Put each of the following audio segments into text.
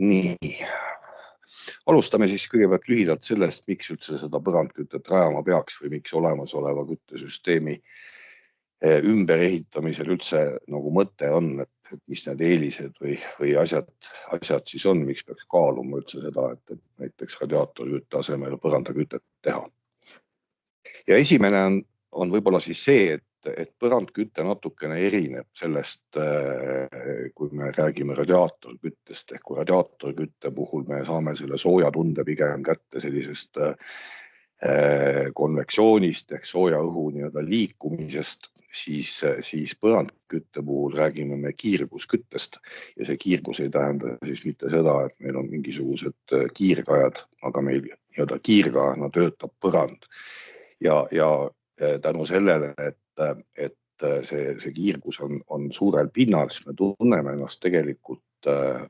Nii, alustame siis kõigepealt lühidalt sellest, miks üldse seda põrandkütet rajama peaks või miks olemasoleva küttesüsteemi ümberehitamisel üldse nagu mõte on, et mis need eelised või asjad siis on, miks peaks kaaluma üldse seda, et näiteks radiaatorkütte asemel põrandakütet teha. Ja esimene on võib-olla siis see, et põrandküte natukene erineb sellest, kui me räägime radiaatorküttest, ehk kui radiaatorkütte puhul me saame selle sooja tunde pigem kätte sellisest konvektsioonist ehk sooja õhu nii-öelda liikumisest, siis põrandkütte puhul räägime me kiirgusküttest ja see kiirgus ei tähenda siis mitte seda, et meil on mingisugused kiirgajad, aga meil nii-öelda kiirgajana töötab põrand ja tänu sellele, et see kiirgus on suurel pinnal, siis me tunneme ennast tegelikult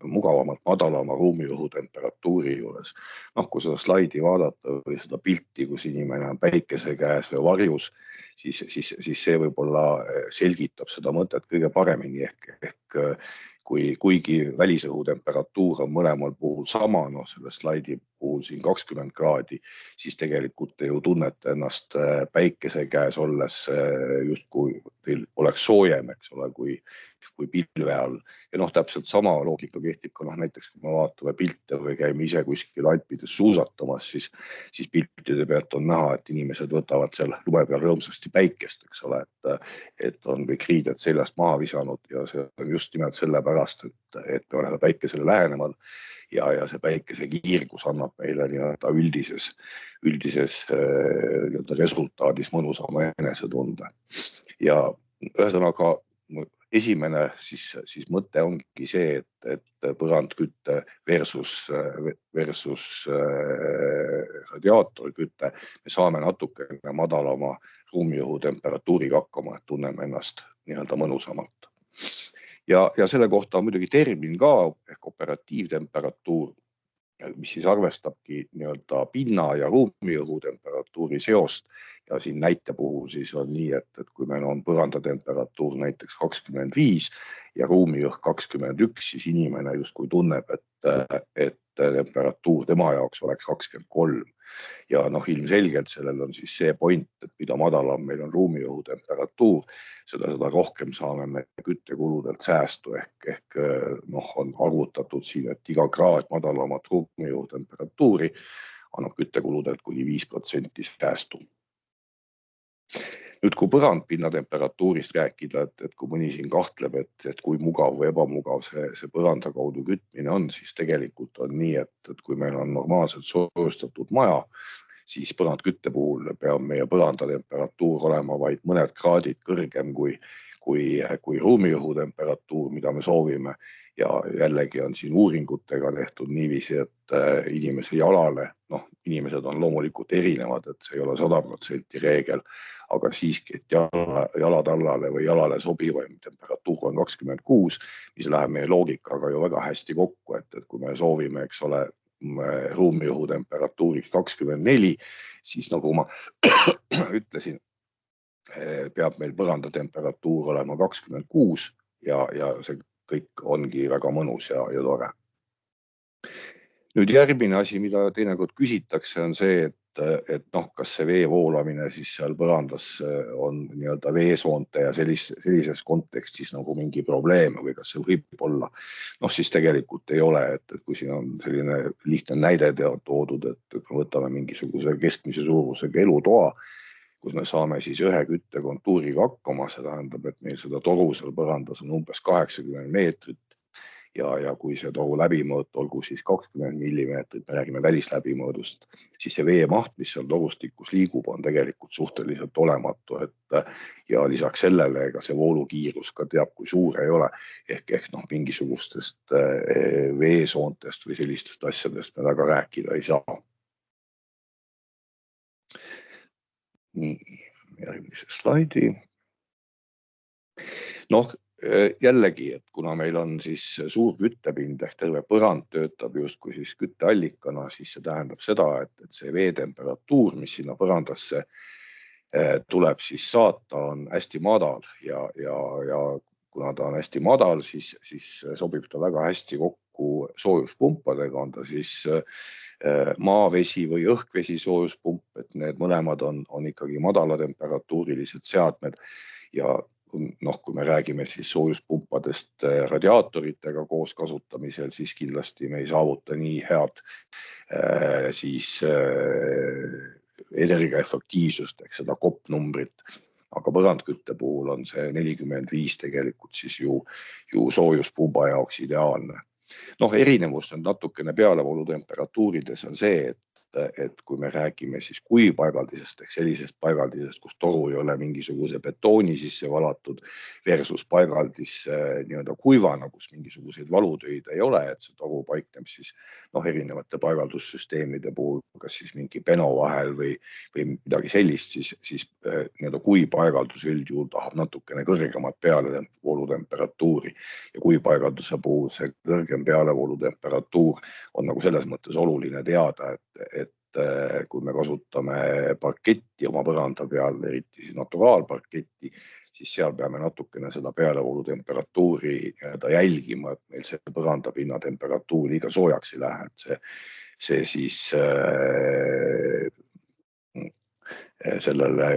mugavamalt madalama ruumiõhu temperatuuri juures. Kui seda slaidi vaadata või seda pilti, kus inimene on päikese käes või varjus, siis see võib-olla selgitab seda mõtet kõige paremini ehk kuigi välisõhu temperatuur on mõlemal puhul sama, selle slaidi puhul siin 20 kraadi, siis tegelikult te ju tunnete ennast päikese käes olles justkui teil oleks soojem, eks ole, kui pilve all. Ja täpselt sama loogika kehtib ka näiteks, kui me vaatame pilte või käime ise kuskil Alpides suusatamas, siis piltide pealt on näha, et inimesed võtavad seal lume peal rõõmsasti päikest, eks ole, et on kõik riided seljast maha visanud ja see on just nimelt sellepärast, et me oleme päikesele lähenemal ja see päikese kiirgus annab meile nii-öelda üldises resultaadis mõnusama enesetunde. Ja ühesõnaga esimene siis mõte ongi see, et põrandkütte versus radiaatorkütte me saame natukene madalama ruumiõhu temperatuuriga hakkama, et tunneme ennast nii-öelda mõnusamalt. Ja selle kohta on muidugi termin ka ehk operatiivtemperatuur, mis siis arvestabki nii-öelda pinna ja ruumiõhu temperatuuri seost. Ja siin näite puhul siis on nii, et kui meil on põrandatemperatuur näiteks 25 ja ruumiõhk 21, siis inimene justkui tunneb, et temperatuur tema jaoks oleks 23. Ja ilmselgelt sellel on siis see point, et mida madalam meil on ruumiõhu temperatuur, seda rohkem saame me küttekuludelt säästu ehk on arvutatud siin, et iga kraad madalamat ruumiõhu temperatuuri annab küttekuludelt kuni 5% säästu. Nüüd, kui põrandpinna temperatuurist rääkida, et kui mõni siin kahtleb, et kui mugav või ebamugav see põranda kaudu kütmine on, siis tegelikult on nii, et kui meil on normaalselt soojustatud maja, siis põrandkütte puhul peab meie põranda temperatuur olema vaid mõned kraadid kõrgem kui ruumiõhu temperatuur, mida me soovime. Ja jällegi on siin uuringutega tehtud niiviisi, et inimese jalale, inimesed on loomulikult erinevad, et see ei ole 100% reegel, aga siiski, et jalatallale või jalale sobivaim temperatuur on 26, mis läheb meie loogikaga ju väga hästi kokku, et kui me soovime, eks ole, ruumiõhu temperatuuriks 24, siis nagu ma ütlesin, peab meil põranda temperatuur olema 26 ja see kõik ongi väga mõnus ja tore. Nüüd järgmine asi, mida teinekord küsitakse, on see, et kas see vee voolamine siis seal põrandas on nii-öelda veesoonte ja sellises kontekstis nagu mingi probleem või kas see võib olla. Siis tegelikult ei ole, et kui siin on selline lihtne näide toodud, et me võtame mingisuguse keskmise suurusega elutoa, kus me saame siis ühe küttekontuuriga hakkama, see tähendab, et meil seda toru seal põrandas on umbes 80 meetrit ja kui see toru läbimõõt olgu siis 20 millimeetrit, me räägime välisläbimõõdust, siis see veemaht, mis seal torustikus liigub, on tegelikult suhteliselt olematu, ja lisaks sellele ega see voolukiirus ka teab, kui suur ei ole, ehk mingisugustest veesoontest või sellistest asjadest me väga rääkida ei saa. Nii, järgmise slaidi. Jällegi, et kuna meil on siis suur küttepind ehk terve põrand töötab justkui siis kütteallikana, siis see tähendab seda, et see veetemperatuur, mis sinna põrandasse tuleb siis saata, on hästi madal ja kuna ta on hästi madal, siis sobib ta väga hästi kokku kokku soojuspumpadega, on ta siis maavesi või õhkvesi soojuspump, et need mõlemad on ikkagi madalatemperatuurilised seadmed ja kui me räägime siis soojuspumpadest radiaatoritega koos kasutamisel, siis kindlasti me ei saavuta nii head siis energiaefektiivsust ehk seda kopp-numbrit. Aga põrandkütte puhul on see 45 tegelikult siis ju soojuspumba jaoks ideaalne. Erinevus on natukene pealevoolutemperatuurides on see, et kui me räägime siis kuivapaigaldisest ehk sellisest paigaldisest, kus toru ei ole mingisuguse betooni sisse valatud versus paigaldis nii-öelda kuivana, kus mingisuguseid valutöid ei ole, et see toru paikneb siis erinevate paigaldussüsteemide puhul, kas siis mingi peno vahel või midagi sellist, siis nii-öelda kuivapaigaldus üldjuhul tahab natukene kõrgemat pealevoolutemperatuuri ja kuivapaigalduse puhul see kõrgem pealevoolutemperatuur on nagu selles mõttes oluline teada, et kui me kasutame parketti oma põranda peal, eriti siis naturaalparketti, siis seal peame natukene seda pealevoolutemperatuuri jälgima, et meil see põrandapinna temperatuur liiga soojaks ei lähe, et see siis sellele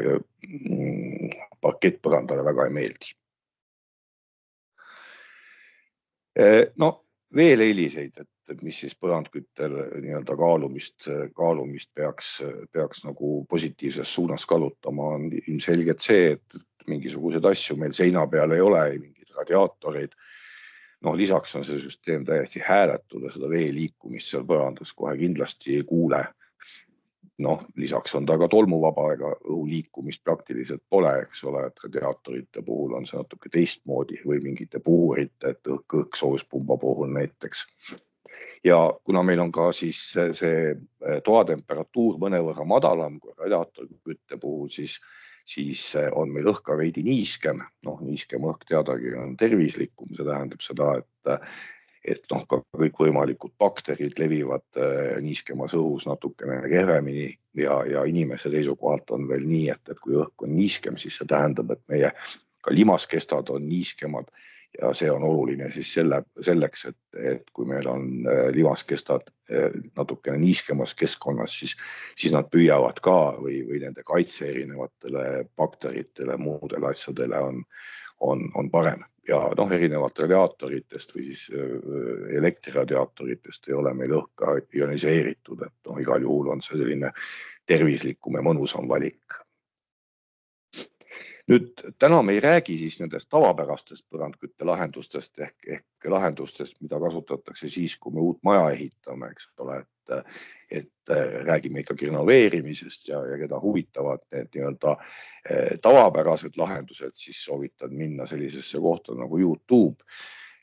parkettpõrandale väga ei meeldi. Veel eeliseid, et mis siis põrandküttel nii-öelda kaalumist peaks nagu positiivses suunas kallutama, on ilmselgelt see, et mingisuguseid asju meil seina peal ei ole, mingeid radiaatoreid. Lisaks on see süsteem täiesti hääletu ja seda vee liikumist seal põrandas kohe kindlasti ei kuule. Lisaks on ta ka tolmuvaba, ega õhu liikumist praktiliselt pole, eks ole, et radiaatorite puhul on see natuke teistmoodi või mingite puhurite, et õhksoojuspumba puhul näiteks. Ja kuna meil on ka siis see toatemperatuur mõnevõrra madalam kui radiaatorkütte puhul, siis on meil õhka veidi niiskem. Niiskem õhk teadagi on tervislikum, see tähendab seda, et ka kõikvõimalikud bakterid levivad niiskemas õhus natukene kehvemini ja inimese seisukohalt on veel nii, et kui õhk on niiskem, siis see tähendab, et meie ka limaskestad on niiskemad ja see on oluline siis selleks, et kui meil on limaskestad natukene niiskemas keskkonnas, siis nad püüavad ka või nende kaitse erinevatele bakteritele, muudele asjadele on parem. Ja erinevat radiaatoritest või siis elektriradiaatoritest ei ole meil õhka ioniseeritud, et igal juhul on see selline tervislikum ja mõnusam valik. Nüüd täna me ei räägi siis nendest tavapärastest põrandkütte lahendustest ehk lahendustest, mida kasutatakse siis, kui me uut maja ehitame, eks ole, et räägime ikkagi renoveerimisest ja keda huvitavad need nii-öelda tavapärased lahendused, siis soovitan minna sellisesse kohta nagu YouTube,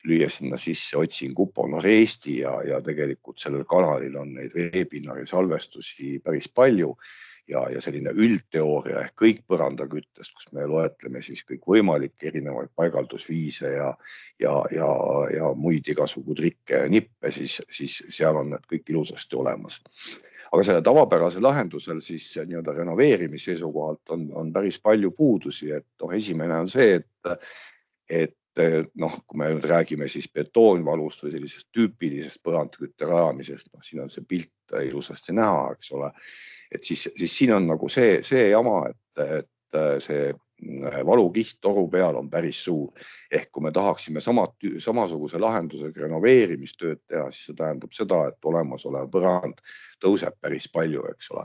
lüüa sinna sisse otsing Uponor Eesti ja tegelikult sellel kanalil on neid veebinari salvestusi päris palju. Ja selline üldteooria ehk kõik põrandaküttest, kus me loetleme siis kõik võimalikke erinevaid paigaldusviise ja muid igasugu trikke ja nippe, siis seal on need kõik ilusasti olemas. Aga selle tavapärase lahendusel siis nii-öelda renoveerimise seisukohalt on päris palju puudusi, et esimene on see, et kui me nüüd räägime siis betoonvalust või sellisest tüüpilisest põrandkütte rajamisest, siin on see pilt ilusasti näha, eks ole, et siis siin on nagu see jama, et see valukiht toru peal on päris suur. Ehk kui me tahaksime samasuguse lahendusega renoveerimistööd teha, siis see tähendab seda, et olemasolev põrand tõuseb päris palju, eks ole.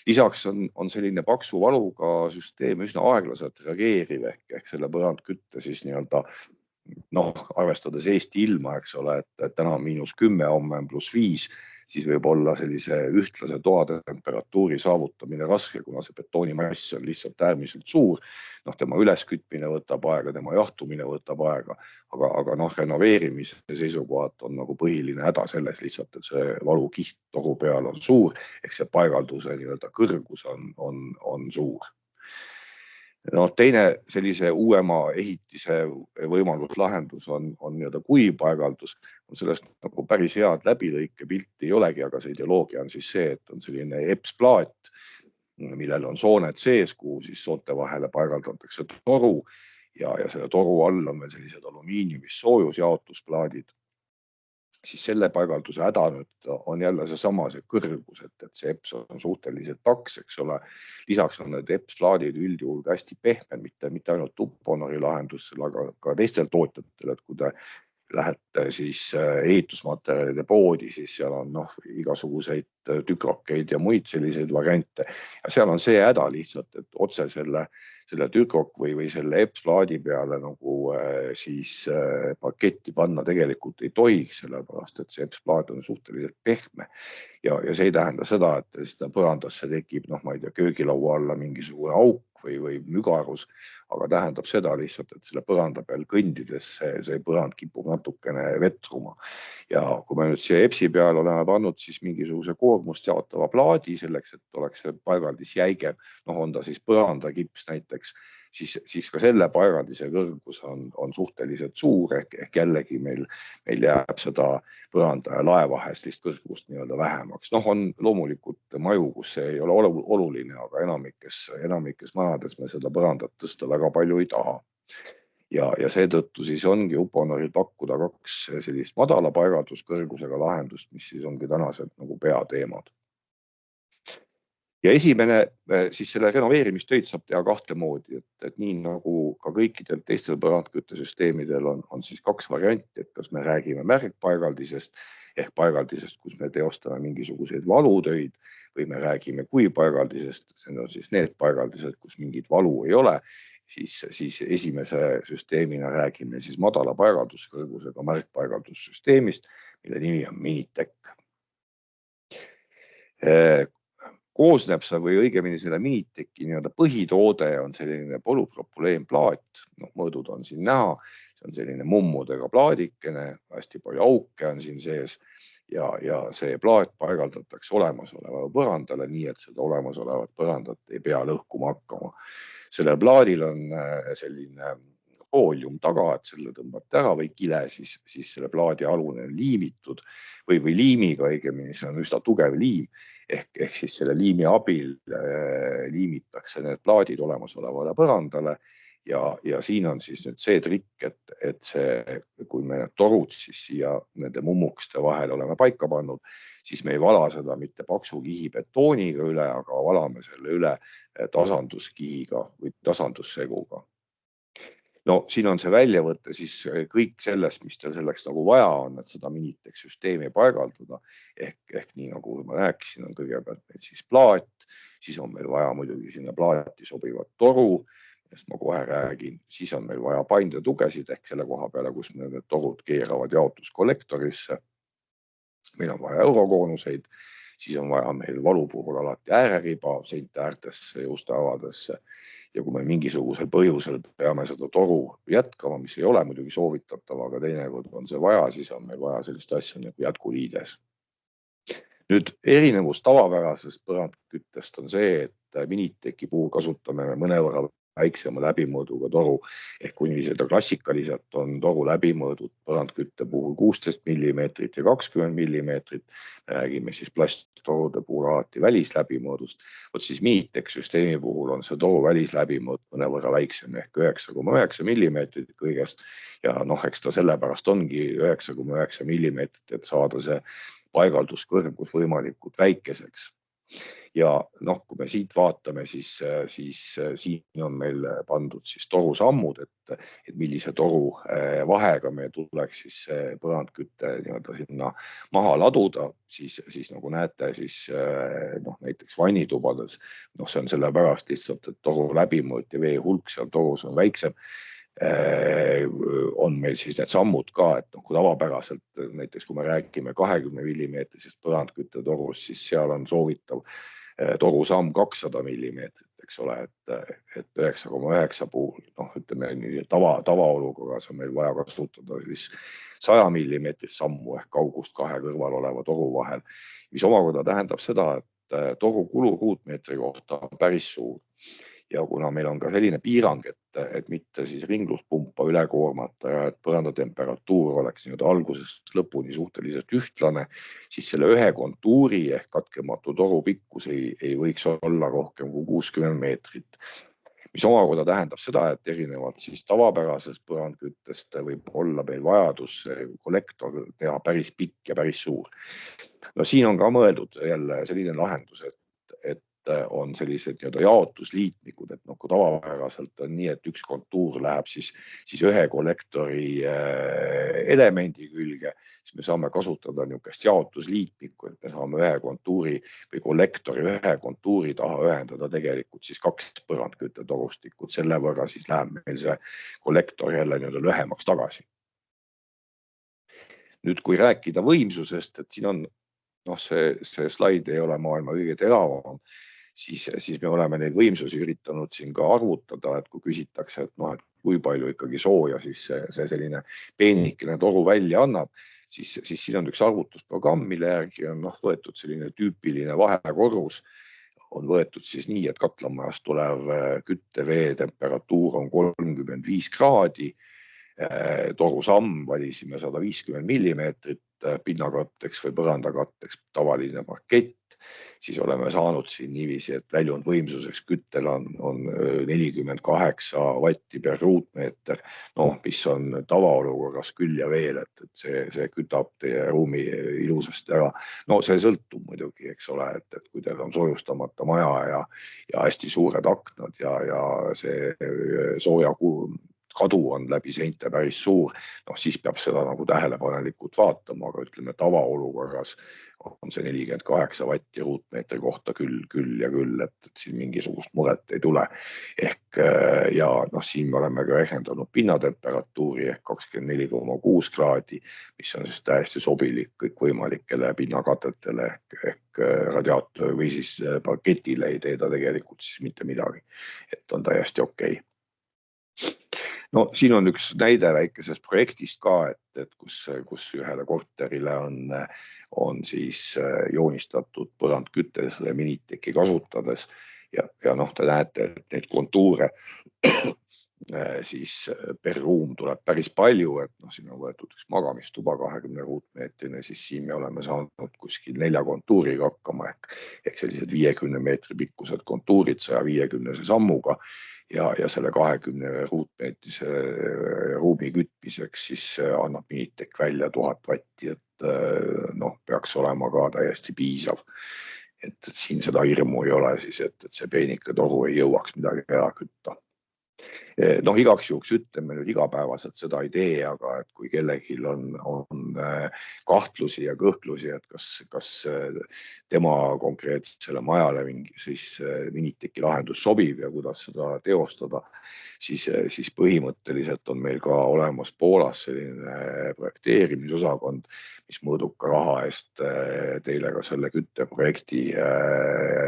Lisaks on selline paksu valuga süsteem üsna aeglaselt reageeriv ehk selle põrandkütte siis nii-öelda arvestades Eesti ilma, eks ole, et täna on -10, homme on +5, siis võib olla sellise ühtlase toatemperatuuri saavutamine raske, kuna see betoonimass on lihtsalt äärmiselt suur. Tema üleskütmine võtab aega, tema jahtumine võtab aega, aga renoveerimise seisukohalt on nagu põhiline häda selles lihtsalt, et see valukiht toru peal on suur, ehk see paigalduse nii-öelda kõrgus on suur. Teine sellise uuema ehitise võimaluslahendus on nii-öelda kuivpaigaldus. Sellest nagu päris head läbilõike pilti ei olegi, aga see ideoloogia on siis see, et on selline EPS-plaat, millel on sooned sees, kuhu siis soonte vahele paigaldatakse toru ja selle toru all on veel sellised alumiiniumist soojusjaotusplaadid. siis selle paigalduse häda nüüd on jälle see kõrgus, et see EPS on suhteliselt paks, eks ole. Lisaks on need EPS-plaadid üldjuhul hästi pehmed, mitte ainult Uponori lahendusel, aga ka teistel tootjatel, et kui te lähete siis ehitusmaterjalide poodi, siis seal on igasuguseid tükrokeid ja muid selliseid variante. Ja seal on see häda lihtsalt, et otse selle tükrok või selle EPS-plaadi peale nagu siis paketti panna tegelikult ei tohiks, sellepärast et see EPS-plaat on suhteliselt pehme. Ja see ei tähenda seda, et seda põrandasse tekib, ma ei tea, köögilaua alla mingisugune auk või mügarus, aga tähendab seda lihtsalt, et selle põranda peal kõndides see põrand kipub natukene vetruma. Ja kui me nüüd siia EPS-i peal oleme pannud siis mingisuguse koormust jaotava plaadi selleks, et oleks see paigaldis jäigem, on ta siis põrandakips näiteks, siis ka selle paigaldise kõrgus on suhteliselt suur, ehk jällegi meil jääb seda põranda ja lae vahelist kõrgust nii-öelda vähemaks. On loomulikult maju, kus see ei ole oluline, aga enamikes majades me seda põrandat tõsta väga palju ei taha. Ja seetõttu siis ongi Uponoril pakkuda 2 sellist madala paigalduskõrgusega lahendust, mis siis ongi tänased nagu peateemad. Ja esimene siis selle renoveerimistöid saab teha 2 moodi, et nii nagu ka kõikidel teistel põrandküttesüsteemidel on siis 2 varianti, et kas me räägime märgpaigaldisest ehk paigaldisest, kus me teostame mingisuguseid valutöid või me räägime kuipaigaldisest, see on siis need paigaldised, kus mingit valu ei ole, siis esimese süsteemina räägime siis madala paigalduskõrgusega märgpaigaldussüsteemist, mille nimi on Minitec. Koosneb see või õigemini selle Miniteci põhitoode on selline polüpropüleenplaat, mõõdud on siin näha, see on selline mummudega plaadikene, hästi palju auke on siin sees ja see plaat paigaldatakse olemasoleva põrandale nii, et seda olemasolevat põrandat ei pea lõhkuma hakkama. Sellel plaadil on selline foolium taga, et selle tõmbate ära või kile, siis selle plaadi alune on liimitud või liimiga, õigemini see on üsna tugev liim, ehk siis selle liimi abil liimitakse need plaadid olemasolevale põrandale ja siin on siis nüüd see trikk, et see, kui me need torud siis siia nende mummukeste vahel oleme paika pannud, siis me ei vala seda mitte paksu kihi betooniga üle, aga valame selle üle tasanduskihiga või tasandusseguga. Siin on see väljavõte siis kõik sellest, mis teil selleks nagu vaja on, et seda Minitec süsteemi paigaldada. Ehk nii nagu ma rääkisin, on kõigepealt meil siis plaat, siis on meil vaja muidugi sinna plaati sobivat toru, millest ma kohe räägin, siis on meil vaja paindetugesid ehk selle koha peale, kus need torud keeravad jaotuskollektorisse. Meil on vaja eurokoonuseid, siis on vaja meil valu puhul alati ääreriba seinte äärtesse ja uste avadesse. Ja kui me mingisugusel põhjusel peame seda toru jätkama, mis ei ole muidugi soovitatav, aga teinekord on see vaja, siis on meil vaja sellist asja nagu jätkuliides. Nüüd erinevus tavapärasest põrandküttest on see, et Miniteci puhul kasutame mõnevõrra väiksema läbimõõduga toru, ehk kuni seda klassikaliselt on toru läbimõõdud põrandkütte puhul 16 mm ja 20 mm. Räägime siis plasttorude puhul alati välisläbimõõdust. Siis Minitec süsteemi puhul on see toru välisläbimõõd mõnevõrra väiksem ehk 9,9 mm kõigest. Ja eks ta sellepärast ongi 9,9 mm, et saada see paigalduskõrgus võimalikult väikeseks. Ja kui me siit vaatame, siis siin on meil pandud siis torusammud, et millise toru vahega me tuleks siis põrandkütte sinna maha laduda, siis nagu näete, siis näiteks vannitubades, see on sellepärast lihtsalt, et toru läbimõõt ja vee hulk seal torus on väiksem. On meil siis need sammud ka, et kui tavapäraselt näiteks kui me räägime 20 mm põrandkütte torus, siis seal on soovitav torusamm 200 mm, eks ole, et 9,9 puhul, ütleme nii tavaolukorras on meil vaja kasutada siis 100 mm sammu ehk kaugust 2 kõrval oleva toru vahel, mis omakorda tähendab seda, et toru kulu ruutmeetri kohta on päris suur. Ja kuna meil on ka selline piirang, et mitte siis ringluspumpa üle koormata ja et põrandatemperatuur oleks algusest lõpuni suhteliselt ühtlane, siis selle ühe kontuuri ehk katkematu toru pikkus ei võiks olla rohkem kui 60 meetrit. mis omakorda tähendab seda, et erinevalt siis tavapärasest põrandküttest võib olla meil vajadus kollektor teha päris pikk ja päris suur. No siin on ka mõeldud jälle selline lahendus, et on sellised nii-öelda jaotusliitnikud, et kui tavapäraselt on nii, et üks kontuur läheb siis ühe kollektori elemendi külge, siis me saame kasutada niisugust jaotusliitnikku, et me saame ühe kontuuri või kollektori ühe kontuuri taha ühendada tegelikult siis 2 põrandküttetorustikut, selle võrra siis läheb meil see kollektor jälle nii-öelda lühemaks tagasi. Nüüd, kui rääkida võimsusest, et siin on see slaid ei ole maailma kõige teravam, siis me oleme neid võimsusi üritanud siin ka arvutada, et kui küsitakse, et kui palju ikkagi sooja siis see selline peenikene toru välja annab, siis siin on üks arvutusprogramm, mille järgi on võetud selline tüüpiline vahekorrus, on võetud siis nii, et katlamajast tulev küttevee temperatuur on 35 kraadi, torusamm valisime 150 millimeetrit pinnakatteks või põrandakatteks tavaline parkett, siis oleme saanud siin niiviisi, et väljund võimsuseks küttel on 48 vatti per ruutmeeter, mis on tavaolukorras küll ja veel, et see kütab teie ruumi ilusasti ära. See sõltub muidugi, eks ole, et kui teil on soojustamata maja ja hästi suured aknad ja see sooja kadu on läbi seinte päris suur, siis peab seda tähelepanelikult vaatama, aga ütleme tavaolukorras on see 48 vatti ruutmeetri kohta küll ja küll, et siin mingisugust muret ei tule. Ja siin me oleme ka rehkendanud pinnatemperatuuri ehk 24,6 kraadi, mis on siis täiesti sobilik kõikvõimalikele pinnakatetele ehk radiaator või siis parketile ei tee ta tegelikult siis mitte midagi, et on täiesti okei. Siin on üks näide väikesest projektist ka, et kus ühele korterile on siis joonistatud põrandkütte selle miniteki kasutades ja te näete, et neid kontuure siis per ruum tuleb päris palju, et siin on võetud üks magamistuba 20 ruutmeetrine, siis siin me oleme saanud kuskil 4 kontuuriga hakkama ehk sellised 50 meetri pikkused kontuurid 150 sammuga ja selle 20 ruutmeetrise ruumi kütmiseks siis annab minitek välja 1000 vatti, et peaks olema ka täiesti piisav. Et siin seda hirmu ei ole siis, et see peenike toru ei jõuaks midagi ära kütta. Igaks juhuks ütleme nüüd igapäevaselt seda ei tee, aga et kui kellelgi on kahtlusi ja kõhklusi, et kas tema konkreetsele majale siis miniteki lahendus sobib ja kuidas seda teostada, siis põhimõtteliselt on meil ka olemas Poolas selline projekteerimisosakond, mis mõõduka raha eest teile ka selle kütteprojekti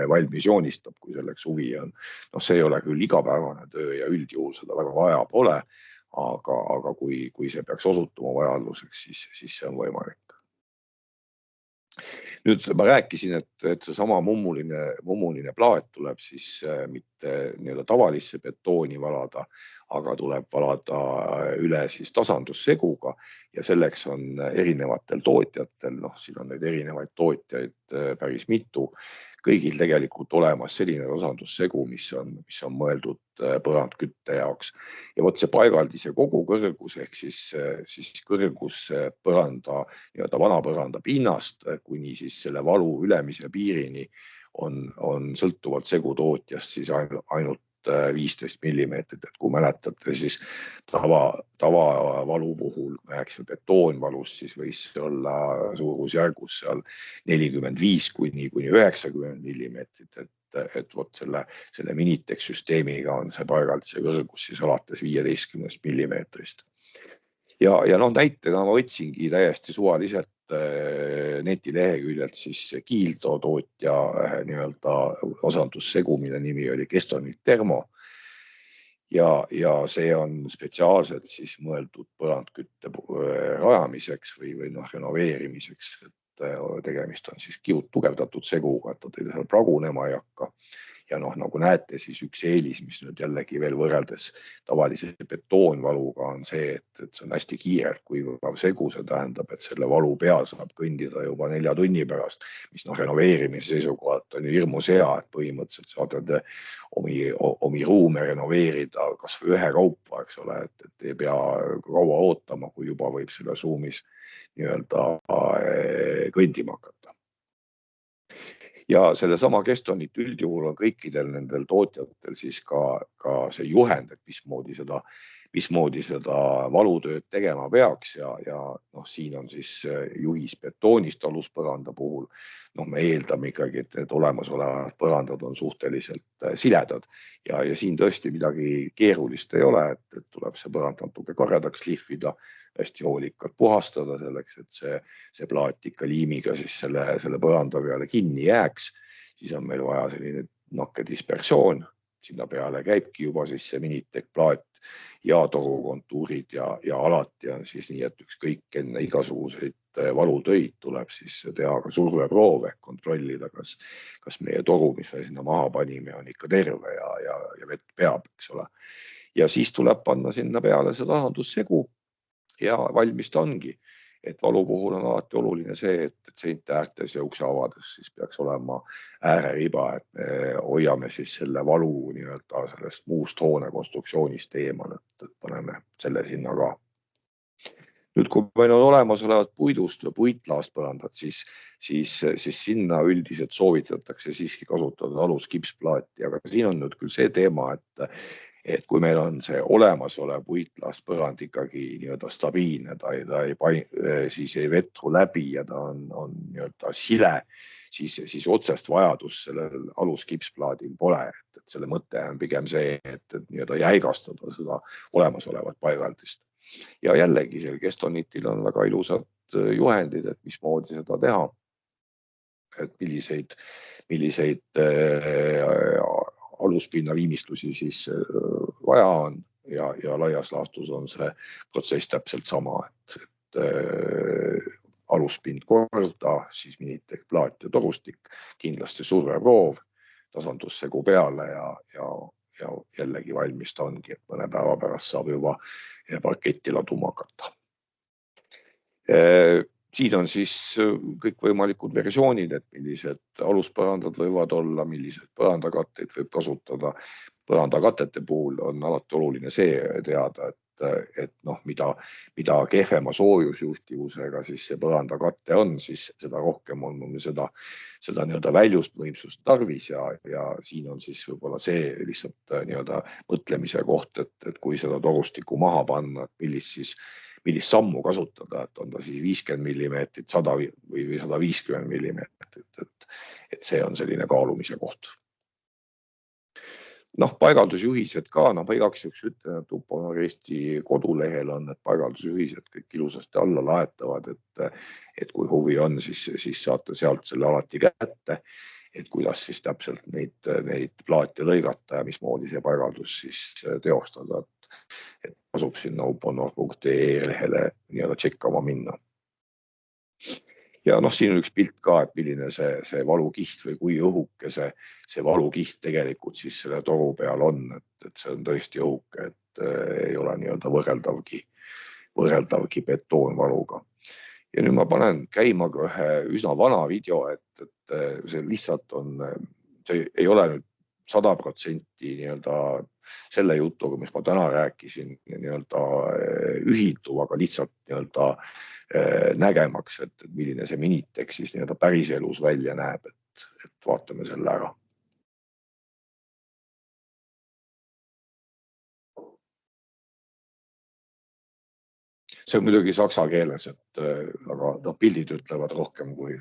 valmis joonistab, kui selleks huvi on. See ei ole küll igapäevane töö ja üldjuhul seda väga vaja pole, aga kui see peaks osutuma vajaduseks, siis see on võimalik. Nüüd ma rääkisin, et see sama mummuline plaat tuleb siis mitte nii-öelda tavalisse betooni valada, aga tuleb valada üle siis tasandusseguga ja selleks on erinevatel tootjatel, siin on neid erinevaid tootjaid päris mitu, kõigil tegelikult olemas selline tasandussegu, mis on mõeldud põrandkütte jaoks. Ja vot see paigaldise kogu kõrgus ehk siis kõrgus põranda, nii-öelda vana põranda pinnast kuni siis selle valu ülemise piirini on sõltuvalt segutootjast siis ainult 15 millimeetrit, et kui mäletate, siis tavavalu puhul, rääkisime betoonvalust, siis võis olla suurusjärgus seal 45 kuni 90 millimeetrit, et vot selle Minitex süsteemiga on see paigaldise kõrgus siis alates 15 millimeetrist. Ja näitena ma võtsingi täiesti suvaliselt netileheküljelt siis Kiilto tootja nii-öelda osandussegu, mille nimi oli Kestonit Termo. Ja see on spetsiaalselt siis mõeldud põrandkütte rajamiseks või renoveerimiseks, et tegemist on siis kiud tugevdatud seguga, et ta teil seal pragunema ei hakka. Ja noh, nagu näete, siis üks eelis, mis nüüd jällegi veel võrreldes tavalise betoonvaluga on see, et see on hästi kiirelt kuivav segu, see tähendab, et selle valu peal saab kõndida juba 4 tunni pärast, mis noh, renoveerimise seisukohalt on ju hirmus hea, et põhimõtteliselt saadad omi ruume renoveerida kas või ühe kaupa, eks ole, et ei pea kaua ootama, kui juba võib selles ruumis nii-öelda kõndima hakata. Ja sellesama Kestonit üldjuhul on kõikidel nendel tootjatel siis ka see juhend, et mismoodi seda valutööd tegema peaks ja noh, siin on siis juhis betoonist aluspõranda puhul. Noh, me eeldame ikkagi, et need olemasolevad põrandad on suhteliselt siledad ja siin tõesti midagi keerulist ei ole, et tuleb see põrand natuke karedaks lihvida, hästi hoolikalt puhastada selleks, et see plaat ikka liimiga siis selle põranda peale kinni jääks. Siis on meil vaja selline nakke dispersioon, sinna peale käibki juba siis see Minitec plaat ja torukontuurid ja alati on siis nii, et ükskõik enne igasuguseid valutöid tuleb siis teha ka surveproove, kontrollida, kas meie toru, mis me sinna maha panime, on ikka terve ja vett peab, eks ole. Ja siis tuleb panna sinna peale see tasandussegu ja valmis ta ongi. Et valu puhul on alati oluline see, et seinte äärtes ja ukse avades siis peaks olema ääreriba, et me hoiame siis selle valu nii-öelda sellest muust hoone konstruktsioonist eemal, et paneme selle sinna ka. Nüüd, kui meil on olemasolevad puidust või puitlaast põrandad, siis sinna üldiselt soovitatakse siiski kasutada aluskipsplaati, aga siin on nüüd küll see teema, et kui meil on see olemasolev puitlaastpõrand ikkagi nii-öelda stabiilne, siis ei vetru läbi ja ta on nii-öelda sile, siis otsest vajadust sellel aluskipsplaadil pole. Et selle mõte on pigem see, et nii-öelda jäigastada seda olemasolevat paigaldist. Ja jällegi seal Kestonitil on väga ilusad juhendid, et mismoodi seda teha. Et milliseid aluspinna viimistlusi siis vaja on ja laias laastus on see protsess täpselt sama, et aluspind korda, siis Minitec plaat ja torustik, kindlasti surveproov, tasandussegu peale ja jällegi valmis ta ongi, et mõne päeva pärast saab juba parketti laduma hakata. Siin on siis kõikvõimalikud versioonid, et millised aluspõrandad võivad olla, millised põrandakatteid võib kasutada. Põrandakatete puhul on alati oluline see teada, et noh, mida kehvema soojusjuhtivusega siis see põrandakatte on, siis seda rohkem on seda nii-öelda väljust võimsust tarvis ja siin on siis võib-olla see lihtsalt nii-öelda mõtlemise koht, et kui seda torustikku maha panna, millist sammu kasutada, et on ta siis 50 millimeetrit, 100 või 150 millimeetrit, et see on selline kaalumise koht. Noh, paigaldusjuhised ka, ma igaks juhuks ütlen, et Uponor Eesti kodulehel on need paigaldusjuhised kõik ilusasti alla laetavad, et kui huvi on, siis saate sealt selle alati kätte, et kuidas siis täpselt neid plaate lõigata ja mismoodi see paigaldus siis teostada, et asub sinna uponor.ee lehele nii-öelda tšekkama minna. Ja noh, siin on üks pilt ka, et milline see valukiht või kui õhuke see valukiht tegelikult siis selle toru peal on, et see on tõesti õhuke, et ei ole nii-öelda võrreldavgi betoonvaluga. Ja nüüd ma panen käima ka ühe üsna vana video, et see lihtsalt on, see ei ole nüüd 100% nii-öelda selle jutuga, mis ma täna rääkisin, nii-öelda ühilduv, aga lihtsalt nii-öelda nägemaks, et milline see Minitec siis nii-öelda päris elus välja näeb, et vaatame selle ära. See on muidugi saksa keeles, aga no, pildid ütlevad rohkem kui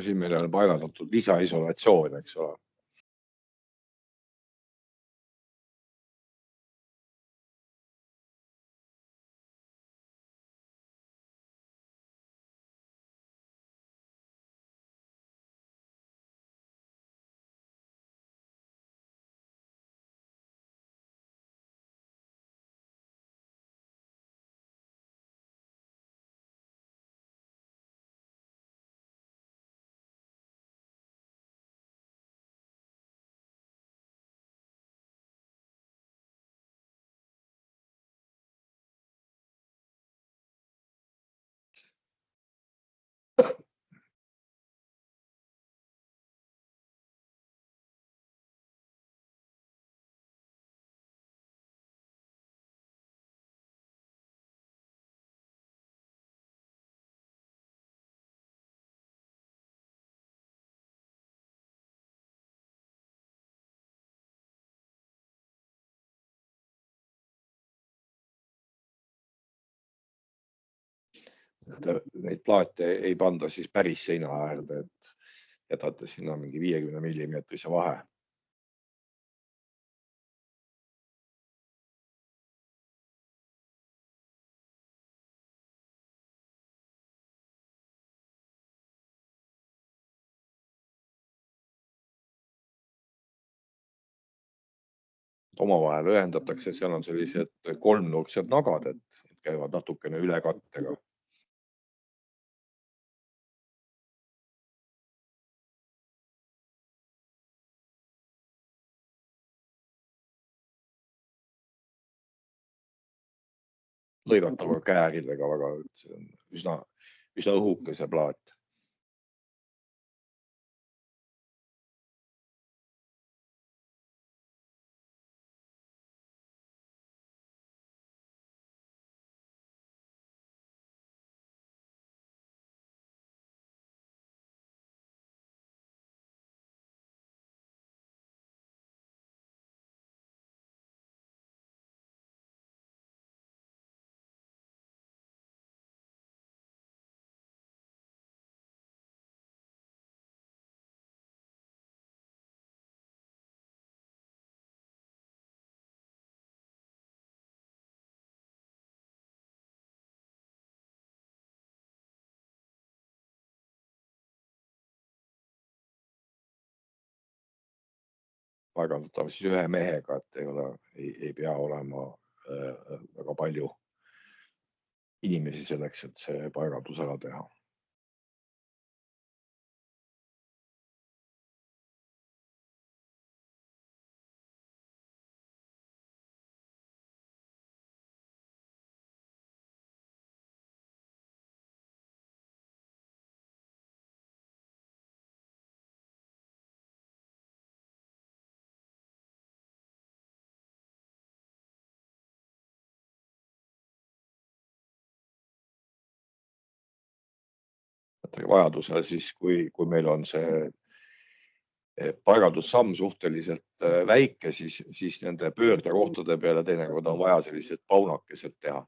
siin meil on paigaldatud lisaisolatsioon, eks ole. Neid plaate ei panda siis päris seina äärde, et jätate sinna mingi 50 millimeetrise vahe. Omavahel ühendatakse, seal on sellised kolmnurksed nagad, et käivad natukene üle kattega. Lõigatava kääridega väga, see on üsna õhuke see plaat. Paigaldatav siis ühe mehega, et ei pea olema väga palju inimesi selleks, et see paigaldus ära teha. Vajadusel siis, kui meil on see paigaldussamm suhteliselt väike, siis nende pöördekohtade peale teinekord on vaja sellised paunakesed teha.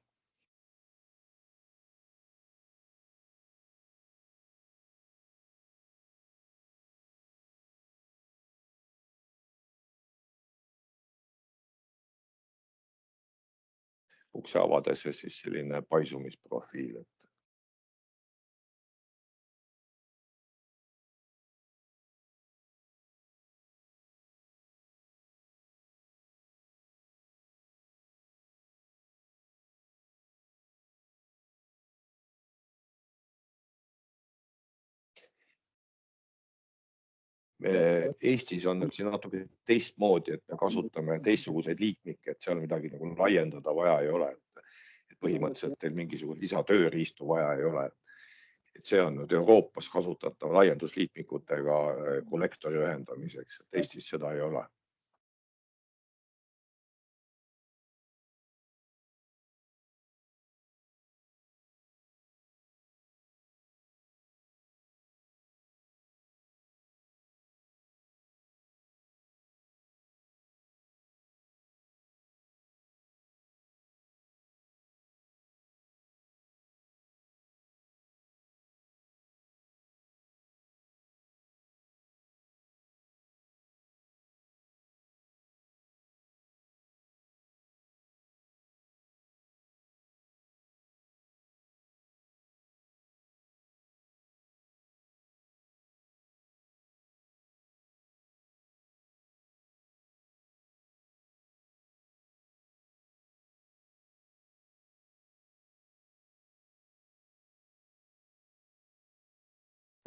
Ukse avades ja siis selline paisumisprofiil. Eestis on nüüd siin natuke teistmoodi, et me kasutame teistsuguseid liikmikke, et seal midagi nagu laiendada vaja ei ole. Et põhimõtteliselt teil mingisugust lisatööriistu vaja ei ole. Et see on nüüd Euroopas kasutatav laiendusliikmikutega kollektori ühendamiseks, et Eestis seda ei ole.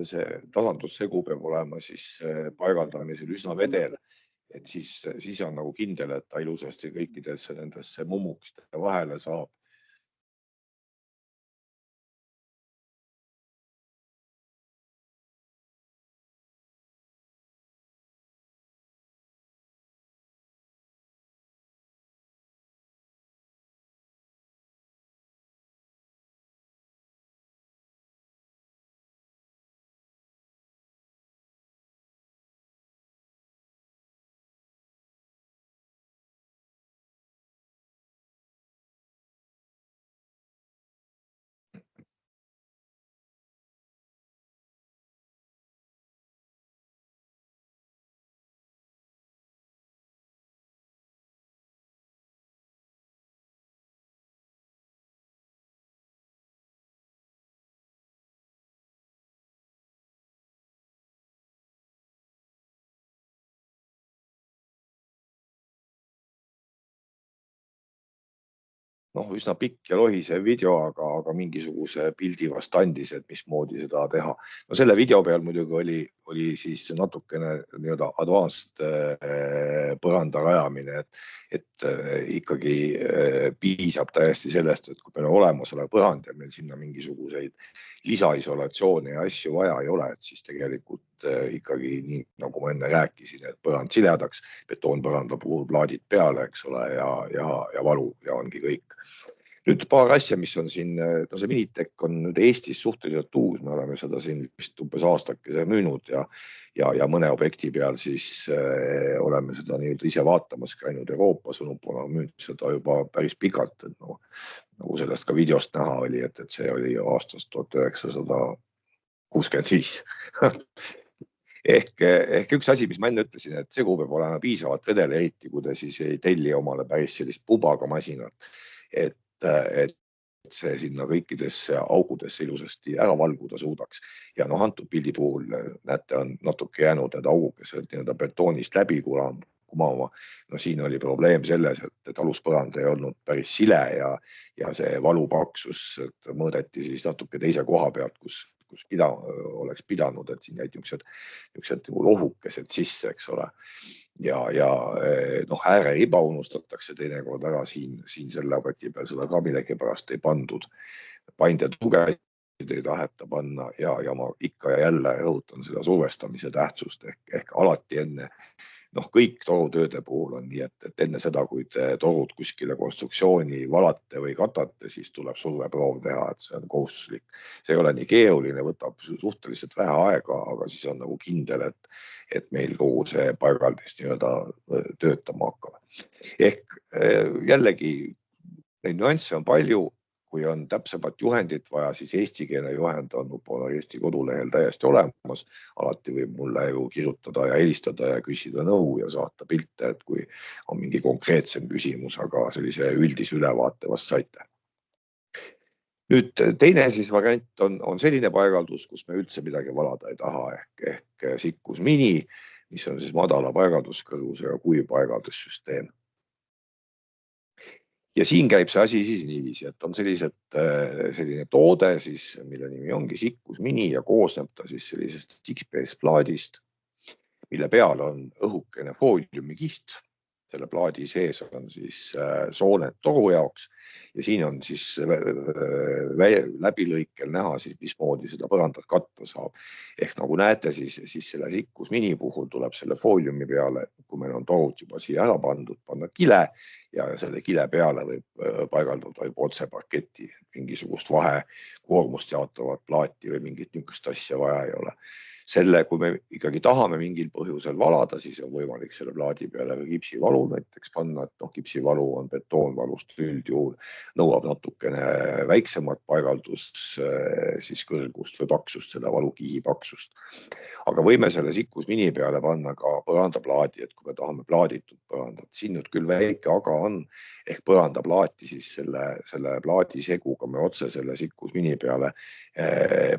see tasandussegu peab olema siis paigaldamisel üsna vedel, et siis on nagu kindel, et ta ilusasti kõikidesse nendesse mummukeste vahele saab. Noh, üsna pikk ja lohisev video, aga mingisuguse pildi vast andis, et mismoodi seda teha. No selle video peal muidugi oli siis natukene nii-öelda advanced põranda rajamine, et ikkagi piisab täiesti sellest, et kui meil on olemasolev põrand ja meil sinna mingisuguseid lisaisolatsioone ja asju vaja ei ole, et siis tegelikult ikkagi nii, nagu ma enne rääkisin, et põrand siledaks, betoonpõranda puhul plaadid peale, eks ole, ja valu ja ongi kõik. Nüüd paar asja, mis on siin, no see Minitec on nüüd Eestis suhteliselt uus, me oleme seda siin vist umbes aastakese müünud ja mõne objekti peal siis oleme seda nii-öelda ise vaatamas käinud Euroopas, Unupol on müünud seda juba päris pikalt, et no, nagu sellest ka videost näha oli, et see oli aastast 1965. Ehk üks asi, mis ma enne ütlesin, et segu peab olema piisavalt vedel, eriti kui te siis ei telli omale päris sellist pubaga masinat, et see sinna kõikidesse augudesse ilusasti ära valguda suudaks. Ja noh, antud pildi puhul näete, on natuke jäänud need augukesed nii-öelda betoonist läbi kumama. No siin oli probleem selles, et aluspõrand ei olnud päris sile ja see valupaksus mõõdeti siis natuke teise koha pealt, kus oleks pidanud, et siin jäid niisugused lohukesed sisse, eks ole. Ja noh, ääreriba unustatakse teinekord ära siin selle objekti peal, seda ka millegipärast ei pandud. Painde tugesid ei taheta panna ja ma ikka ja jälle rõhutan seda survestamise tähtsust ehk alati enne. Noh, kõik torutööde puhul on nii, et enne seda, kui te torud kuskile konstruktsiooni valate või katate, siis tuleb surveproov teha, et see on kohustuslik. See ei ole nii keeruline, võtab suhteliselt vähe aega, aga siis on nagu kindel, et meil kogu see paigaldis nii-öelda töötama hakkab. Ehk jällegi neid nüansse on palju. Kui on täpsemat juhendit vaja, siis eestikeelne juhend on Uponor Eesti kodulehel täiesti olemas. Alati võib mulle ju kirjutada ja helistada ja küsida nõu ja saata pilte, et kui on mingi konkreetsem küsimus, aga sellise üldise ülevaate vast saite. Nüüd teine siis variant on selline paigaldus, kus me üldse midagi valada ei taha ehk Sikkus Mini, mis on siis madala paigalduskõrgusega kuivpaigaldussüsteem. Ja siin käib see asi siis niiviisi, et on selline toode, siis, mille nimi ongi Sikkus Mini ja koosneb ta siis sellisest XPS plaadist, mille peal on õhukene fooliumikiht. Selle plaadi sees on siis sooned toru jaoks ja siin on siis läbilõikel näha, siis mismoodi seda põrandat katta saab. Ehk nagu näete, siis selle Sikkus Mini puhul tuleb selle fooliumi peale, kui meil on torud juba siia ära pandud, panna kile ja selle kile peale võib paigaldada juba otse parketti, mingisugust vahekoormust jaotavat plaati või mingit niisugust asja vaja ei ole. Selle, kui me ikkagi tahame mingil põhjusel valada, siis on võimalik selle plaadi peale kipsivalu näiteks panna, et kipsivalu on betoonvalust üldjuhul, nõuab natukene väiksemat paigaldust, siis kõrgust või paksust, selle valukihi paksust. Aga võime selle Sikkus Mini peale panna ka põrandaplaadi, et kui me tahame plaaditud põrandat, siin nüüd küll väike aga on, ehk põrandaplaati siis selle plaadi seguga me otse selle Sikkus Mini peale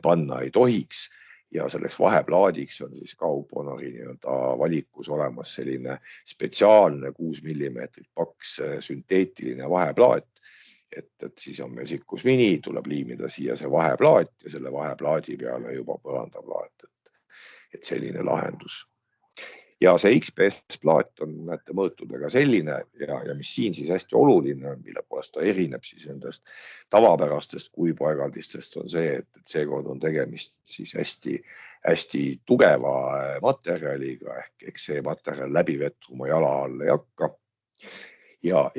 panna ei tohiks. Ja selleks vaheplaadiks on siis ka Uponori valikus olemas selline spetsiaalne 6 mm paks sünteetiline vaheplaat, et siis on meil Sikkus Mini, tuleb liimida siia see vaheplaat ja selle vaheplaadi peale juba põrandaplaat, et selline lahendus. Ja see XPS plaat on näete mõõtudega selline ja mis siin siis hästi oluline on, mille poolest ta erineb siis nendest tavapärastest kuivapaigaldistest on see, et seekord on tegemist siis hästi tugeva materjaliga ehk see materjal läbi vetruma jala all ei hakka. Ja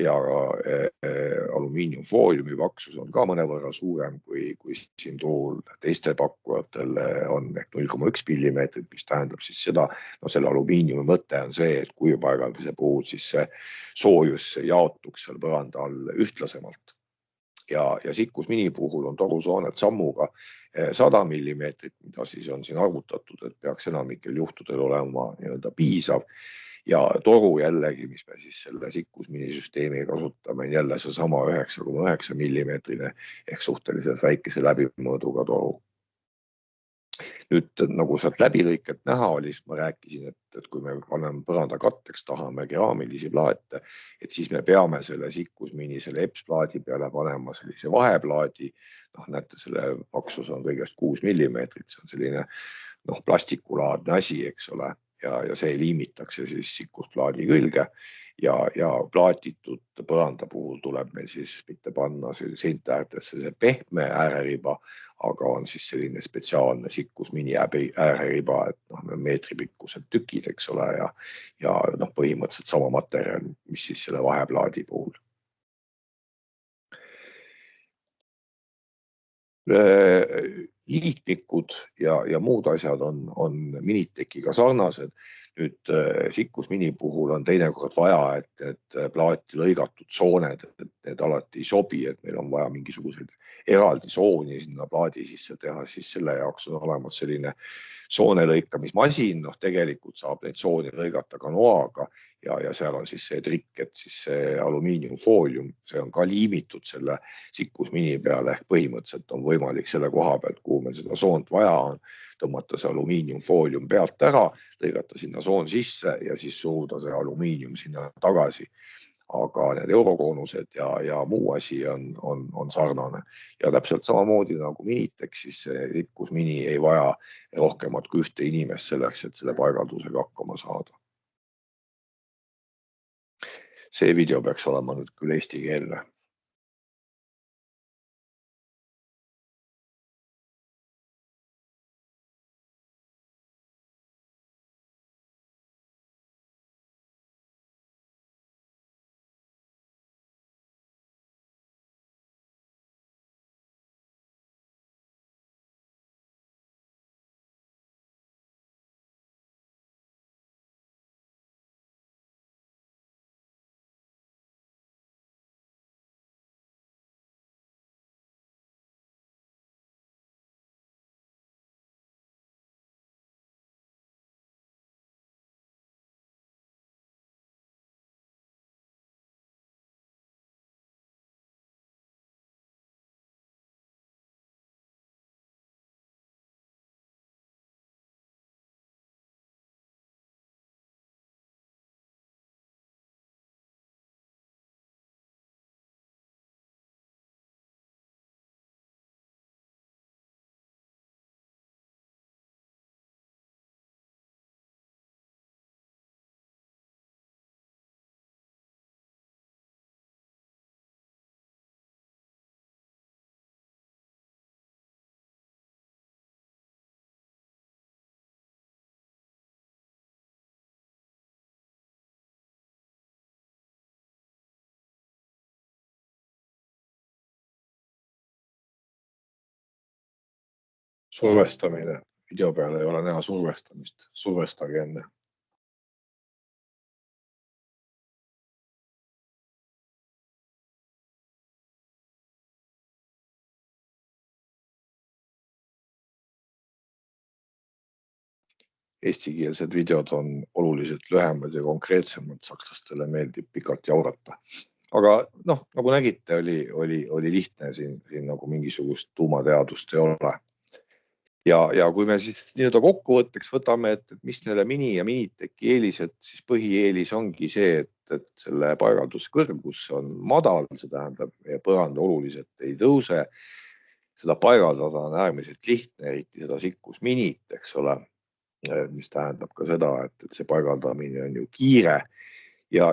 alumiiniumfooliumi paksus on ka mõnevõrra suurem kui siin turul teiste pakkujatel on ehk 0,1 millimeetrit, mis tähendab siis seda, selle alumiiniumi mõte on see, et kuivapaigaldise puhul siis see soojus jaotuks seal põranda all ühtlasemalt. Ja Sikkus Mini puhul on torusooned sammuga 100 millimeetrit, mida siis on siin arvutatud, et peaks enamikel juhtudel olema nii-öelda piisav. Ja toru jällegi, mis me siis selle Sikkus Mini süsteemi kasutame, jälle see sama 9,9 millimeetrine ehk suhteliselt väikese läbimõõduga toru. Nüüd nagu sealt läbilõiket näha oli, siis ma rääkisin, et kui me paneme põranda katteks, tahame keraamilisi plaate, et siis me peame selle Sikkus Mini selle EPS-plaadi peale panema sellise vaheplaadi. Näete, selle paksus on kõigest 6 millimeetrit, see on selline plastikulaadne asi, eks ole. Ja see liimitakse siis Sikkusplaadi külge ja plaatitud põranda puhul tuleb meil siis mitte panna seintäärtesse see pehme ääreriba, aga on siis selline spetsiaalne Sikkus Mini ääreriba, et meetripikkused tükid, eks ole, ja põhimõtteliselt sama materjal, mis siis selle vaheplaadi puhul. Liitnikud ja muud asjad on Minitekiga sarnased. Nüüd Sikkus Mini puhul on teinekord vaja, et plaati lõigatud sooned, et need alati ei sobi, et meil on vaja mingisuguseid eraldi sooni sinna plaadi sisse teha, siis selle jaoks on olemas selline soonelõikamismasin, tegelikult saab neid sooni lõigata ka noaga ja seal on siis see trikk, et siis see alumiiniumfoolium, see on ka liimitud selle Sikkus Mini peale ehk põhimõtteliselt on võimalik selle koha pealt, kuhu meil seda soont vaja on, tõmmata see alumiiniumfoolium pealt ära, lõigata sinna soon sisse ja siis suruda see alumiinium sinna tagasi. Aga need eurokoonused ja muu asi on sarnane. Ja täpselt samamoodi nagu Minitek, siis see Sikkus Mini ei vaja rohkemat kui ühte inimest selleks, et selle paigaldusega hakkama saada. See video peaks olema nüüd küll eestikeelne. Survestamine. Video peale ei ole näha survestamist. Survestage enne. Eestikeelsed videod on oluliselt lühemad ja konkreetsemad, sakslastele meeldib pikalt jaurata. Aga nagu nägite, oli lihtne siin nagu mingisugust tuumateadust ei ole. ja kui me siis nii-öelda kokkuvõtteks võtame, et mis neile mini ja miniteki eelised, siis põhieelis ongi see, et selle paigalduskõrgus on madal, see tähendab, meie põrand oluliselt ei tõuse. Seda paigaldada on äärmiselt lihtne, eriti seda sikkus minit, eks ole, mis tähendab ka seda, et see paigaldamine on ju kiire. Ja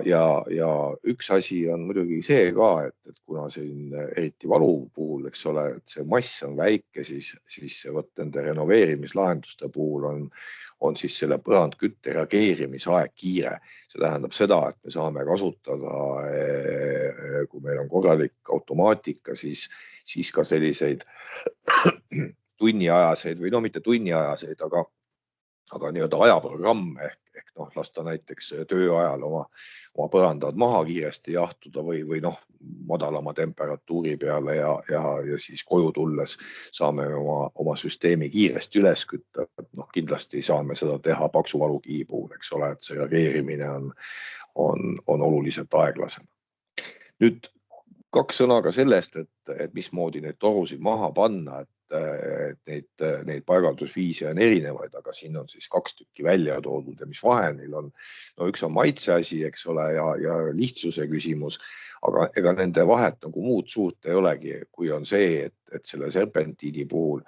üks asi on muidugi see ka, et kuna siin eriti valu puhul, eks ole, et see mass on väike, siis võt nende renoveerimislahenduste puhul on siis selle põrandkütte reageerimisaeg kiire. See tähendab seda, et me saame kasutada, kui meil on korralik automaatika, siis ka selliseid tunniajaseid või mitte tunniajaseid, aga nii-öelda ajaprogramme ehk lasta näiteks töö ajal oma põrandad maha kiiresti jahtuda või madalama temperatuuri peale ja siis koju tulles saame oma süsteemi kiiresti üles kütta. Kindlasti saame seda teha paksu valukihi puhul, eks ole, et see reageerimine on oluliselt aeglasem. Nüüd 2 sõna ka sellest, et mismoodi neid torusid maha panna, et neid paigaldusviise on erinevaid, aga siin on siis 2 tükki välja toodud ja mis vahe neil on. Üks on maitse asi, eks ole, ja lihtsuse küsimus, aga ega nende vahet nagu muud suurt ei olegi, kui on see, et selle serpentiini puhul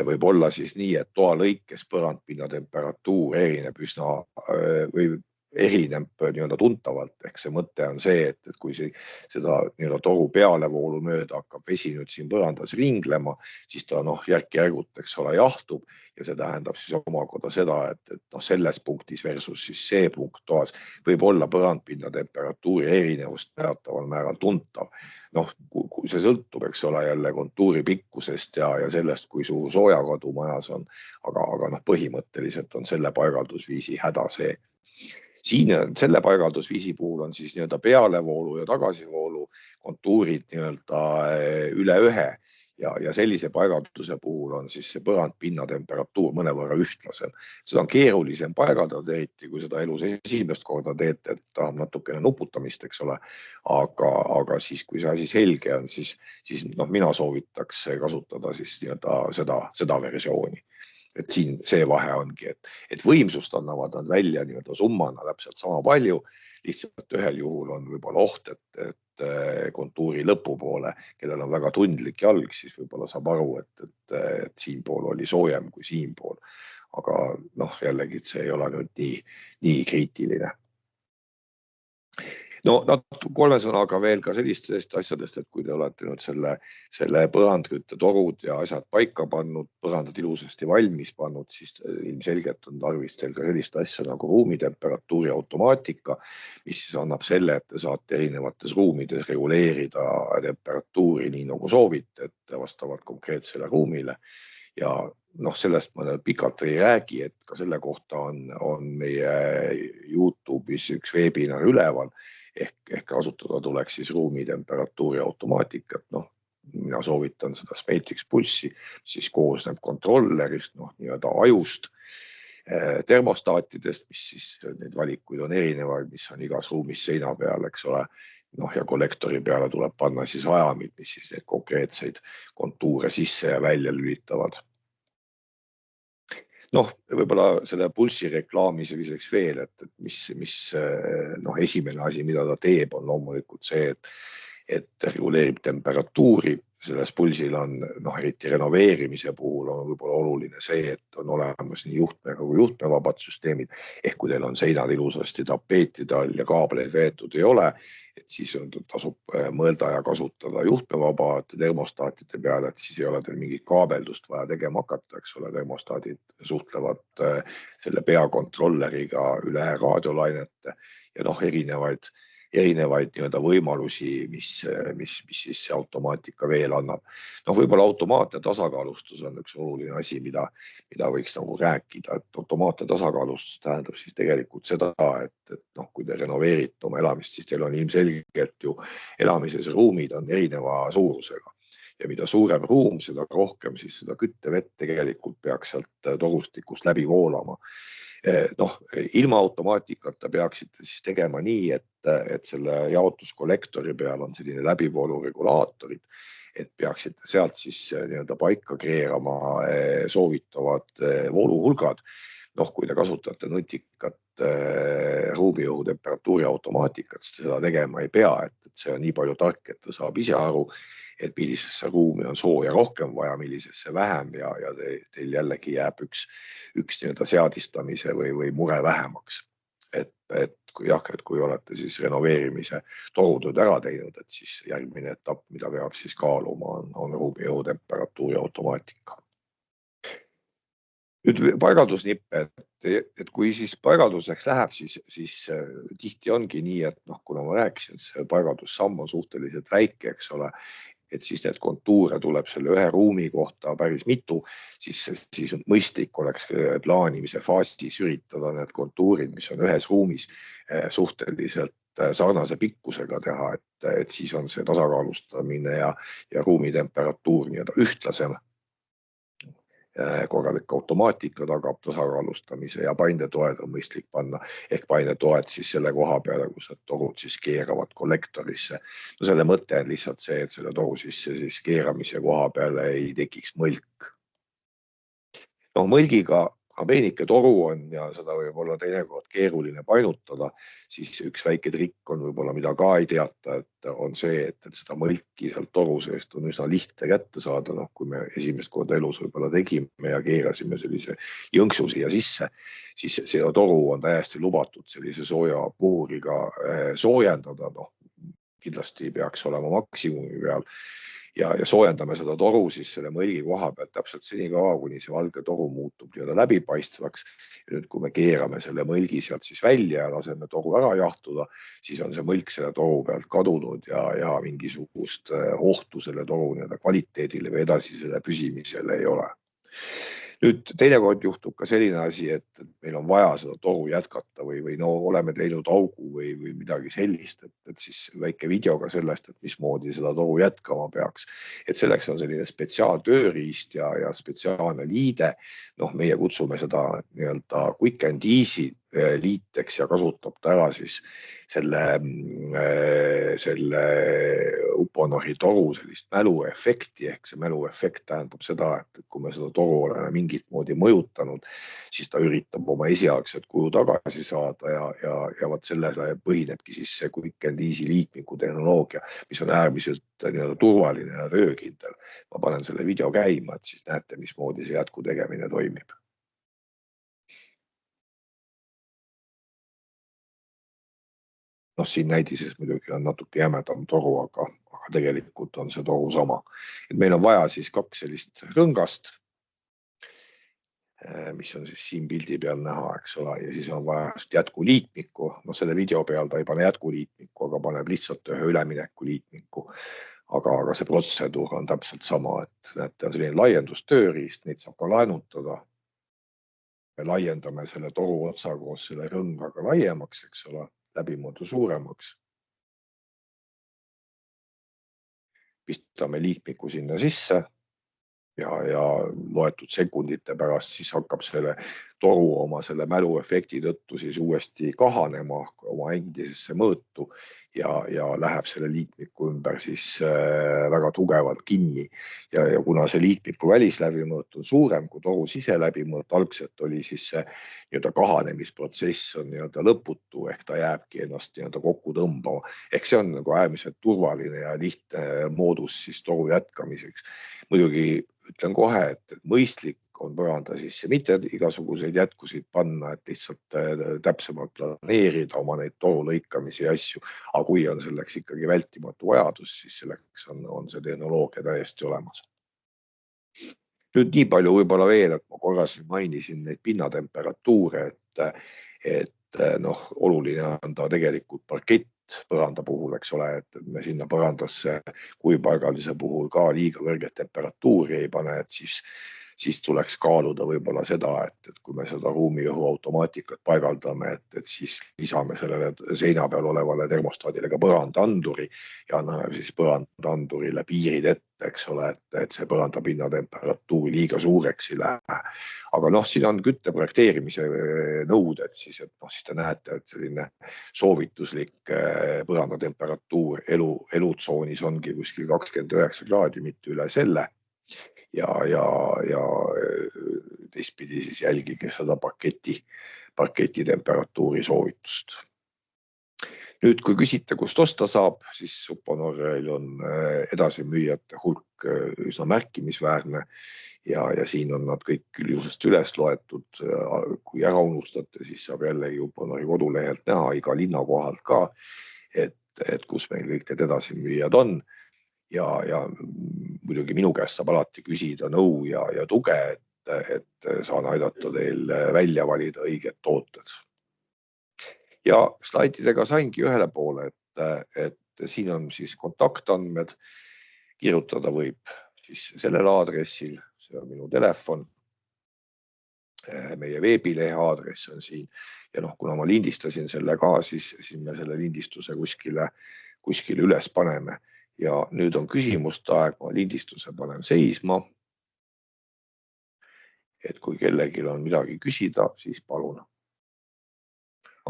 võib olla siis nii, et toa lõikes põrandpinna temperatuur erineb üsna või erineb nii-öelda tuntavalt, ehk see mõte on see, et kui seda nii-öelda toru pealevoolu mööda hakkab vesi nüüd siin põrandas ringlema, siis ta järk-järgult, eks ole, jahtub ja see tähendab siis omakorda seda, et selles punktis versus siis see punkt toas võib olla põrandpinna temperatuuri erinevust teataval määral tuntav. Kui see sõltub, eks ole, jälle kontuuri pikkusest ja sellest, kui suur soojakadu majas on, aga põhimõtteliselt on selle paigaldusviisi häda see. Siin selle paigaldusviisi puhul on siis nii-öelda pealevoolu ja tagasivoolu kontuurid nii-öelda üle 1 ja sellise paigalduse puhul on siis see põrandpinna temperatuur mõnevõrra ühtlasem. Seda on keerulisem paigaldada, eriti kui seda elus esimest korda teete, et tahab natukene nuputamist, eks ole. Aga siis, kui see asi selge on, siis mina soovitaks kasutada siis nii-öelda seda versiooni. Et siin see vahe ongi, et võimsust annavad nad välja nii-öelda summana täpselt sama palju, lihtsalt ühel juhul on võib-olla oht, et kontuuri lõpupoole, kellel on väga tundlik jalg, siis võib-olla saab aru, et siinpool oli soojem kui siinpool. Aga jällegi, see ei ole nüüd nii kriitiline. 3 sõnaga veel ka sellistest asjadest, et kui te olete nüüd selle põrandkütte torud ja asjad paika pannud, põrandad ilusasti valmis pannud, siis ilmselgelt on tarvis teil ka sellist asja nagu ruumitemperatuuri automaatika, mis siis annab selle, et te saate erinevates ruumides reguleerida temperatuuri nii nagu soovite, et vastavalt konkreetsele ruumile. Ja sellest ma pikalt ei räägi, et ka selle kohta on meie YouTube'is üks webinar üleval, ehk kasutada tuleks siis ruumitemperatuuri automaatikat. Mina soovitan seda Smatrix Pulsi, siis koosneb kontrollerist, nii-öelda ajust, termostaatidest, mis siis neid valikuid on erinevaid, mis on igas ruumis seina peal, eks ole. Ja kollektori peale tuleb panna siis ajamid, mis siis neid konkreetseid kontuure sisse ja välja lülitavad. Võib-olla selle pulsi reklaami selliseks veel, et mis esimene asi, mida ta teeb, on loomulikult see, et reguleerib temperatuuri. Selles pulsil on, eriti renoveerimise puhul on võib-olla oluline see, et on olemas nii juhtme kui juhtmevabad süsteemid. Ehk kui teil on seinad ilusasti tapeetide all ja kaableid veetud ei ole, et siis tasub mõelda ja kasutada juhtmevabad termostaatide peale, et siis ei ole teil mingit kaabeldust vaja tegema hakata, eks ole, termostaadid suhtlevad selle peakontrolleriga üle raadiolainete ja erinevaid nii-öelda võimalusi, mis siis see automaatika veel annab. Võib-olla automaatne tasakaalustus on üks oluline asi, mida võiks nagu rääkida, et automaatne tasakaalustus tähendab siis tegelikult seda, et kui te renoveerite oma elamist, siis teil on ilmselgelt ju elamises ruumid on erineva suurusega. Ja mida suurem ruum, seda rohkem siis seda küttevett tegelikult peaks sealt torustikust läbi voolama. Ilma automaatikata peaksite siis tegema nii, et selle jaotuskollektori peal on selline läbivoolu regulaatorid, et peaksite sealt siis nii-öelda paika kreerama soovitavad vooluhulgad. Noh, kui te kasutate nutikat ruumiõhu temperatuuri automaatikat, seda tegema ei pea, et see on nii palju tark, et ta saab ise aru, et millisesse ruumi on sooja rohkem vaja, millisesse vähem ja teil jällegi jääb üks nii-öelda seadistamise või mure vähemaks. Et kui olete siis renoveerimise torutööd ära teinud, et siis järgmine etapp, mida peab siis kaaluma, on ruumiõhu temperatuuri automaatika. Nüüd paigaldusnippe, et kui siis paigalduseks läheb, siis tihti ongi nii, et kuna ma rääkisin, et see paigaldussamm on suhteliselt väike, eks ole, et siis need kontuure tuleb selle ühe ruumi kohta päris mitu, siis mõistlik oleks plaanimise faasis üritada need kontuurid, mis on ühes ruumis suhteliselt sarnase pikkusega teha, et siis on see tasakaalustamine ja ruumi temperatuur nii-öelda ühtlasem. Korralik automaatika tagab tasakaalustamise ja painetoed on mõistlik panna ehk painetoed siis selle koha peale, kus need torud siis keeravad kollektorisse. No selle mõte on lihtsalt see, et selle toru siis keeramise koha peale ei tekiks mõlk. No mõlgiga peenike toru on ja seda võib olla teinekord keeruline painutada, siis üks väike trikk on võib-olla, mida ka ei teata, et on see, et seda mõlki sealt toru seest on üsna lihtne kätte saada. Kui me esimest korda elus võib-olla tegime ja keerasime sellise jõnksu siia sisse, siis seda toru on täiesti lubatud sellise sooja puhuriga soojendada. Kindlasti peaks olema maksimumi peal. Ja soojendame seda toru siis selle mõlgi koha pealt täpselt senikaua, kuni see valge toru muutub nii-öelda läbipaistvaks. Ja nüüd, kui me keerame selle mõlgi sealt siis välja ja laseme toru ära jahtuda, siis on see mõlk selle toru pealt kadunud ja mingisugust ohtu selle toru nii-öelda kvaliteedile või edasisele püsimisele ei ole. Nüüd teinekord juhtub ka selline asi, et meil on vaja seda toru jätkata või oleme teinud augu või midagi sellist, et siis väike video ka sellest, et mismoodi seda toru jätkama peaks. Et selleks on selline spetsiaaltööriist ja spetsiaalne liide. Meie kutsume seda nii-öelda Quick and Easy liiteks ja kasutab ta ära siis selle Uponori toru sellist mäluefekti, ehk see mäluefekt tähendab seda, et kui me seda toru oleme mingit moodi mõjutanud, siis ta üritab oma esialgset kuju tagasi saada ja võt sellele põhinebki siis see Quick and Easy liitmiku tehnoloogia, mis on äärmiselt turvaline ja töökindel. Ma panen selle video käima, et siis näete, mismoodi see jätku tegemine toimib. Siin näidises muidugi on natuke jämedam toru, aga tegelikult on see toru sama. Et meil on vaja siis 2 sellist rõngast, mis on siis siin pildi peal näha, eks ole, ja siis on vaja jätkuliitmiku. Selle video peal ta ei pane jätkuliitmiku, aga paneb lihtsalt ühe ülemineku liitmiku. Aga see protseduur on täpselt sama, et näete, on selline laiendustööriist, neid saab ka laenutada. Me laiendame selle toru otsa koos selle rõngaga laiemaks, eks ole, läbimõõdu suuremaks. Pistame liitmiku sinna sisse ja loetud sekundite pärast siis hakkab selle toru oma selle mäluefekti tõttu siis uuesti kahanema oma endisesse mõõtu ja läheb selle liitmiku ümber siis väga tugevalt kinni. Ja kuna see liitmiku välisläbimõõt on suurem kui toru siseläbimõõt, algselt oli siis see nii-öelda kahanemisprotsess on nii-öelda lõputu, ehk ta jääbki ennast nii-öelda kokku tõmbama. Ehk see on nagu äärmiselt turvaline ja lihtne moodus siis toru jätkamiseks. Muidugi ütlen kohe, et mõistlik on põranda sisse mitte igasuguseid jätkusid panna, et lihtsalt täpsemalt planeerida oma neid toru lõikamisi ja asju. Aga kui on selleks ikkagi vältimatu vajadus, siis selleks on see tehnoloogia täiesti olemas. Nüüd nii palju võib-olla veel, et ma korras mainisin neid pinnatemperatuure, et oluline on ta tegelikult parkett põranda puhul, eks ole, et me sinna põrandasse kuivpaigalise puhul ka liiga kõrget temperatuuri ei pane, et siis siis tuleks kaaluda võib-olla seda, et kui me seda ruumiõhu automaatikat paigaldame, et siis lisame sellele seina peal olevale termostaadile ka põrandaanduri ja anname siis põrandaandurile piirid ette, eks ole, et see põrandapinna temperatuuri liiga suureks ei lähe. Aga noh, siin on kütte projekteerimise nõuded siis, et noh, siis te näete, et selline soovituslik põrandatemperatuur elutsoonis ongi kuskil 29 kraadi, mitte üle selle. Ja teistpidi siis jälgige seda parketi temperatuuri soovitust. Nüüd, kui küsite, kust osta saab, siis Uponorrel on edasimüüjate hulk üsna märkimisväärne ja siin on nad kõik ilusasti üles loetud. Kui ära unustate, siis saab jällegi Uponori kodulehelt näha iga linna kohalt ka, et kus meil kõik need edasimüüjad on. Ja muidugi minu käest saab alati küsida nõu ja tuge, et saan aidata teil välja valida õiged tooted. Ja slaididega saingi ühele poole, et siin on siis kontaktandmed, kirjutada võib siis sellel aadressil, see on minu telefon, meie veebilehe aadress on siin ja noh, kuna ma lindistasin selle ka, siis me selle lindistuse kuskile üles paneme. Ja nüüd on küsimuste aeg, ma lindistuse panen seisma. Et kui kellelgi on midagi küsida, siis palun